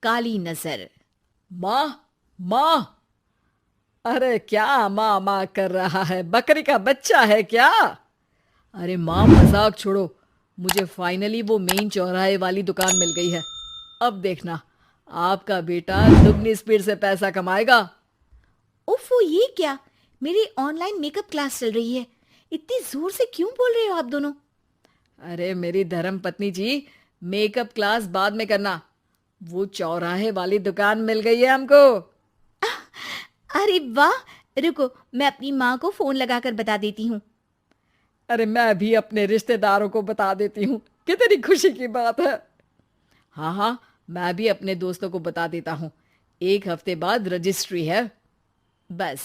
काली नजर। माँ, माँ। अरे क्या माँ माँ कर रहा है? बकरी का बच्चा है क्या? अरे माँ, मजाक छोड़ो। मुझे फाइनली वो मेन चौराहे वाली दुकान मिल गई है। अब देखना, आपका बेटा दुगनी स्पीड से पैसा कमाएगा। ओफो, ये क्या? मेरी ऑनलाइन मेकअप क्लास चल रही है। इतनी जोर से क्यों बोल रहे हो आप दोनों? अरे मेरी धर्म पत्नी जी, मेकअप क्लास बाद में करना। वो चौराहे वाली दुकान मिल गई है हमको। अरे वाह! रुको, मैं अपनी माँ को फोन लगाकर बता देती हूँ। अरे मैं भी अपने रिश्तेदारों को बता देती हूँ। कितनी खुशी की बात है। हाँ हाँ, मैं भी अपने दोस्तों को बता देता हूँ। 1 हफ्ते बाद रजिस्ट्री है। बस,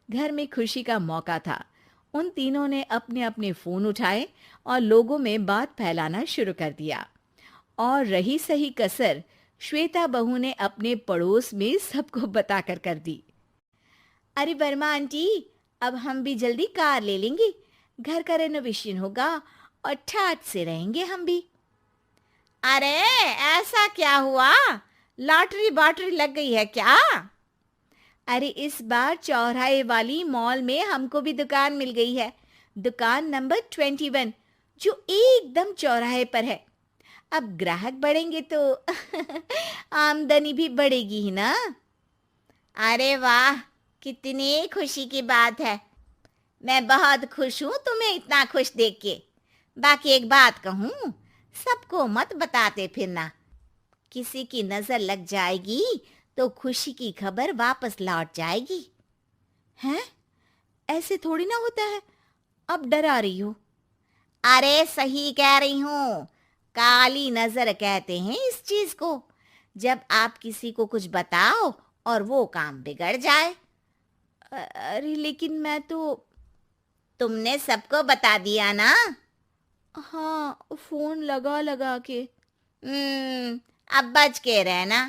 घर में खुशी का मौका था। उन तीनों ने अपने अपने फोन उठाए और लोगों में बात फैलाना शुरू कर दिया। और रही सही कसर, श्वेता बहू ने अपने पड़ोस में सबको बताकर कर दी। अरे वर्मा आंटी, अब हम भी जल्दी कार ले लेंगे। घर का रेनोवेशन होगा और ठाट से रहेंगे हम भी। अरे, ऐसा क्या हुआ? लॉटरी बाटरी लग गई है क्या? अरे, इस बार चौराहे वाली मॉल में हमको भी दुकान मिल गई है। दुकान नंबर 21, जो एकदम चौराहे पर है। अब ग्राहक बढ़ेंगे तो आमदनी भी बढ़ेगी ही ना। अरे वाह, कितनी खुशी की बात है। मैं बहुत खुश हूँ तुम्हें इतना खुश देख के। बाकी एक बात कहूँ, सबको मत बताते फिरना। किसी की नजर लग जाएगी तो खुशी की खबर वापस लौट जाएगी। हैं? ऐसे थोड़ी ना होता है। अब डरा रही हो। अरे सही कह रही हूँ। काली नजर कहते हैं इस चीज को, जब आप किसी को कुछ बताओ और वो काम बिगड़ जाए। अरे लेकिन मैं तो। तुमने सबको बता दिया ना? हाँ, फोन लगा लगा के। अब बच के रहना।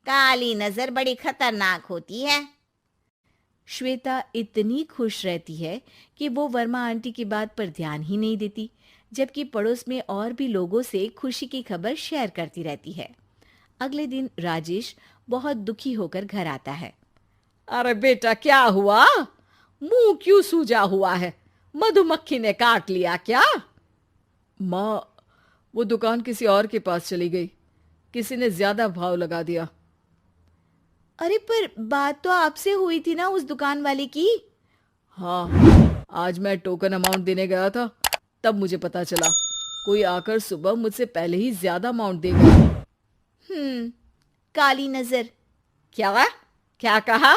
काली नजर बड़ी खतरनाक होती है। श्वेता इतनी खुश रहती है कि वो वर्मा आंटी की बात पर ध्यान ही नहीं देती, जबकि पड़ोस में और भी लोगों से खुशी की खबर शेयर करती रहती है। अगले दिन राजेश बहुत दुखी होकर घर आता है। अरे बेटा, क्या हुआ? मुंह क्यों सूजा हुआ है? मधुमक्खी ने काट लिया क्या? माँ, वो दुकान किसी और के पास चली गई। किसी ने ज्यादा भाव लगा दिया। अरे पर बात तो आपसे हुई थी ना उस दुकान वाले की। हाँ, आज मैं टोकन अमाउंट देने गया था, तब मुझे पता चला। कोई आकर सुबह मुझसे पहले ही ज्यादा अमाउंट दे गया। हम्म, काली नजर। क्या? क्या कहा?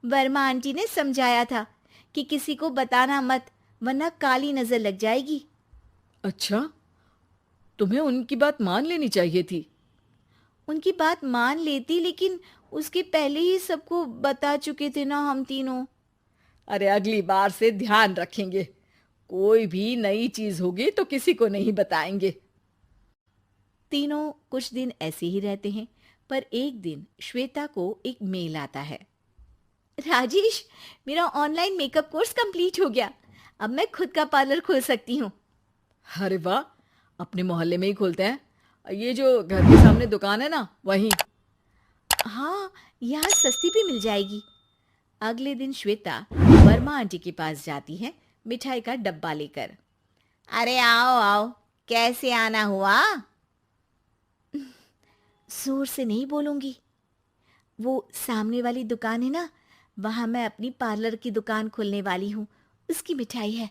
वर्मा आंटी ने समझाया था कि किसी को बताना मत, वरना काली नजर लग जाएगी। अच्छा, तुम्हें उनकी बात मान लेनी चाहिए थी। उनकी बात मान लेती, लेकिन उसके पहले ही सबको बता चुके थे ना हम तीनों। अरे अगली बार से ध्यान रखेंगे। कोई भी नई चीज होगी तो किसी को नहीं बताएंगे। तीनों कुछ दिन ऐसे ही रहते हैं, पर एक दिन श्वेता को एक मेल आता है। राजेश, मेरा ऑनलाइन मेकअप कोर्स कंप्लीट हो गया। अब मैं खुद का पार्लर खोल सकती हूँ। अरे वाह, अपने मोहल्ले में ही खोलते हैं। ये जो घर के सामने दुकान है ना, वहीं। हाँ, यहाँ सस्ती भी मिल जाएगी। अगले दिन श्वेता वर्मा आंटी के पास जाती है, मिठाई का डब्बा लेकर। अरे आओ आओ, कैसे आना हुआ? जोर से नहीं बोलूंगी। वो सामने वाली दुकान है ना, वहां मैं अपनी पार्लर की दुकान खोलने वाली हूँ। उसकी मिठाई है।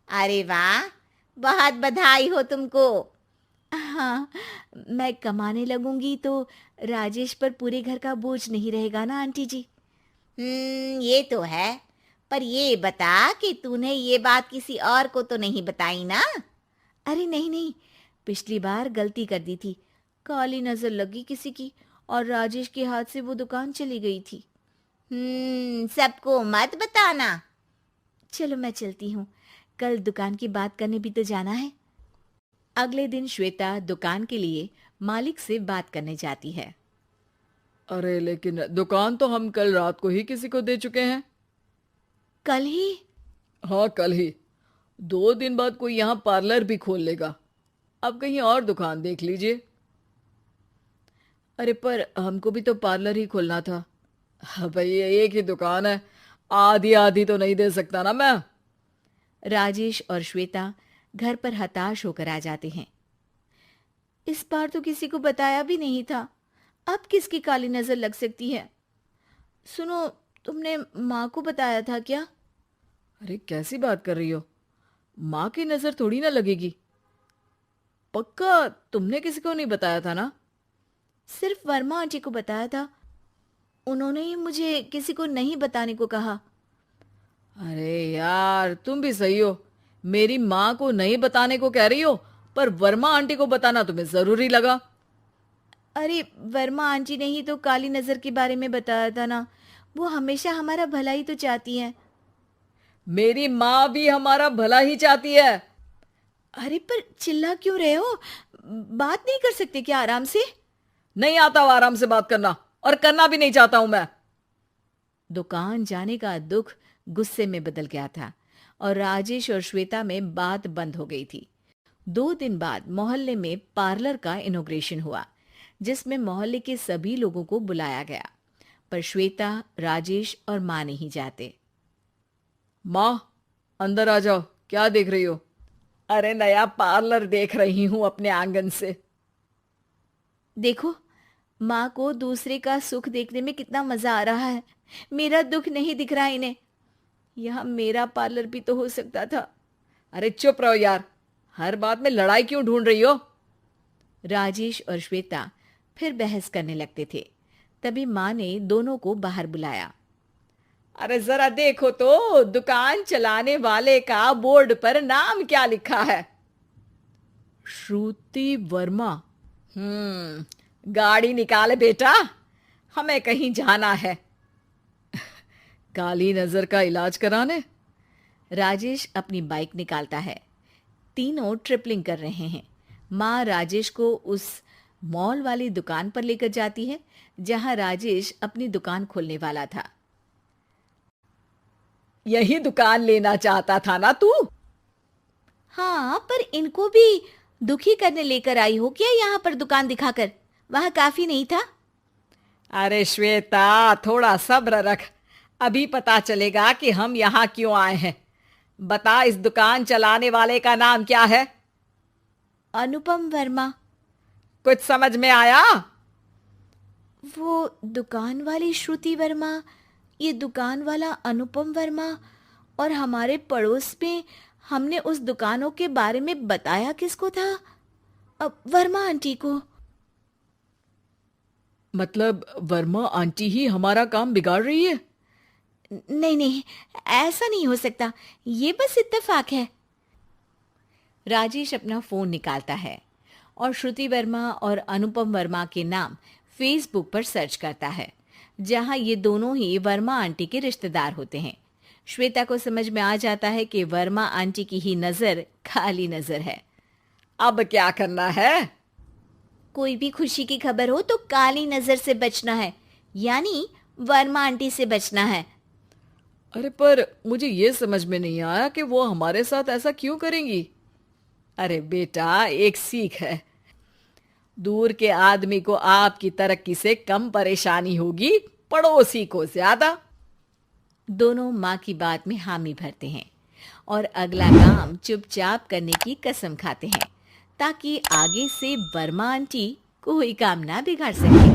अरे वाह, बहुत बधाई हो तुमको। हाँ, मैं कमाने लगूंगी तो राजेश पर पूरे घर का बोझ नहीं रहेगा ना आंटी जी। ये तो है। पर ये बता कि तूने ये बात किसी और को तो नहीं बताई ना? अरे नहीं नहीं, पिछली बार गलती कर दी थी। काली नजर लगी किसी की और राजेश के हाथ से वो दुकान चली गई थी। सबको मत बताना। चलो मैं चलती हूँ, कल दुकान की बात करने भी तो जाना है। अगले दिन श्वेता दुकान के लिए मालिक से बात करने जाती है। अरे लेकिन दुकान तो हम कल रात को ही किसी को दे चुके हैं। कल ही? हाँ, कल ही। 2 दिन बाद कोई यहाँ पार्लर भी खोल लेगा। अब कहीं और दुकान देख लीजिए। अरे पर हमको भी तो पार्लर ही खोलना था। हाँ भाई, ये एक ही दुकान है, आधी आधी तो नहीं दे सकता ना मैं। राजेश और श्वेता घर पर हताश होकर आ जाते हैं। इस बार तो किसी को बताया भी नहीं था, अब किसकी काली नजर लग सकती है। सुनो, तुमने माँ को बताया था क्या? अरे कैसी बात कर रही हो, माँ की नजर थोड़ी ना लगेगी। पक्का तुमने किसी को नहीं बताया था ना? सिर्फ वर्मा आंटी को बताया था, उन्होंने ही मुझे किसी को नहीं बताने को कहा। अरे यार, तुम भी सही हो, मेरी माँ को नहीं बताने को कह रही हो, पर वर्मा आंटी को बताना तुम्हें जरूरी लगा। अरे वर्मा आंटी ने ही तो काली नजर के बारे में बताया था ना, वो हमेशा हमारा भला ही तो चाहती हैं। मेरी माँ भी हमारा भला ही चाहती है। अरे पर चिल्ला क्यों रहे हो? बात नहीं कर सकते क्या आराम से? नहीं आता वो आराम से बात करना, और करना भी नहीं चाहता हूं मैं। दुकान जाने का दुख गुस्से में बदल गया था और राजेश और श्वेता में बात बंद हो गई थी। 2 दिन बाद मोहल्ले में पार्लर का इनॉग्रेशन हुआ, जिसमें मोहल्ले के सभी लोगों को बुलाया गया, पर श्वेता, राजेश और माँ नहीं जाते। माँ, अंदर आ जाओ, क्या देख रही हो? अरे नया पार्लर देख रही हूं अपने आंगन से। देखो, माँ को दूसरे का सुख देखने में कितना मजा आ रहा है, मेरा दुख नहीं दिख रहा इन्हें। यहाँ मेरा पार्लर भी तो हो सकता था। अरे चुप रहो यार, हर बात में लड़ाई क्यों ढूंढ रही हो? राजेश और श्वेता फिर बहस करने लगते थे। तभी माँ ने दोनों को बाहर बुलाया। अरे जरा देखो तो, दुकान चलाने वाले का बोर्ड पर नाम क्या लिखा है? श्रुति वर्मा। गाड़ी निकाले बेटा, हमें कहीं जाना है। काली नजर का इलाज कराने? राजेश अपनी बाइक निकालता है। तीनों ट्रिपलिंग कर रहे हैं। माँ राजेश को उस मॉल वाली दुकान पर लेकर जाती है जहां राजेश अपनी दुकान खोलने वाला था। यही दुकान लेना चाहता था ना तू? हाँ, पर इनको भी दुखी करने लेकर आई हो क्या यहाँ पर दुकान दिखाकर? वहां काफी नहीं था? अरे श्वेता, थोड़ा सब्र रख, अभी पता चलेगा कि हम यहाँ क्यों आए हैं। बता, इस दुकान चलाने वाले का नाम क्या है? अनुपम वर्मा। कुछ समझ में आया? वो दुकान वाली श्रुति वर्मा, ये दुकान वाला अनुपम वर्मा, और हमारे पड़ोस में हमने उस दुकानों के बारे में बताया किसको था? अब वर्मा आंटी को। मतलब वर्मा आंटी ही हमारा काम बिगाड़ रही है? नहीं नहीं, ऐसा नहीं हो सकता, ये बस इत्तेफाक है। राजेश अपना फोन निकालता है और श्रुति वर्मा और अनुपम वर्मा के नाम फेसबुक पर सर्च करता है, जहां ये दोनों ही वर्मा आंटी के रिश्तेदार होते हैं। श्वेता को समझ में आ जाता है कि वर्मा आंटी की ही नजर खाली नजर है। अब क्या करना है? कोई भी खुशी की खबर हो तो काली नजर से बचना है, यानी वर्मा आंटी से बचना है। अरे पर मुझे ये समझ में नहीं आया कि वो हमारे साथ ऐसा क्यों करेंगी। अरे बेटा, एक सीख है, दूर के आदमी को आपकी तरक्की से कम परेशानी होगी, पड़ोसी को ज्यादा। दोनों माँ की बात में हामी भरते हैं और अगला काम चुपचाप करने की कसम खाते हैं, ताकि आगे से वर्मा आंटी कोई काम ना बिगाड़ सके।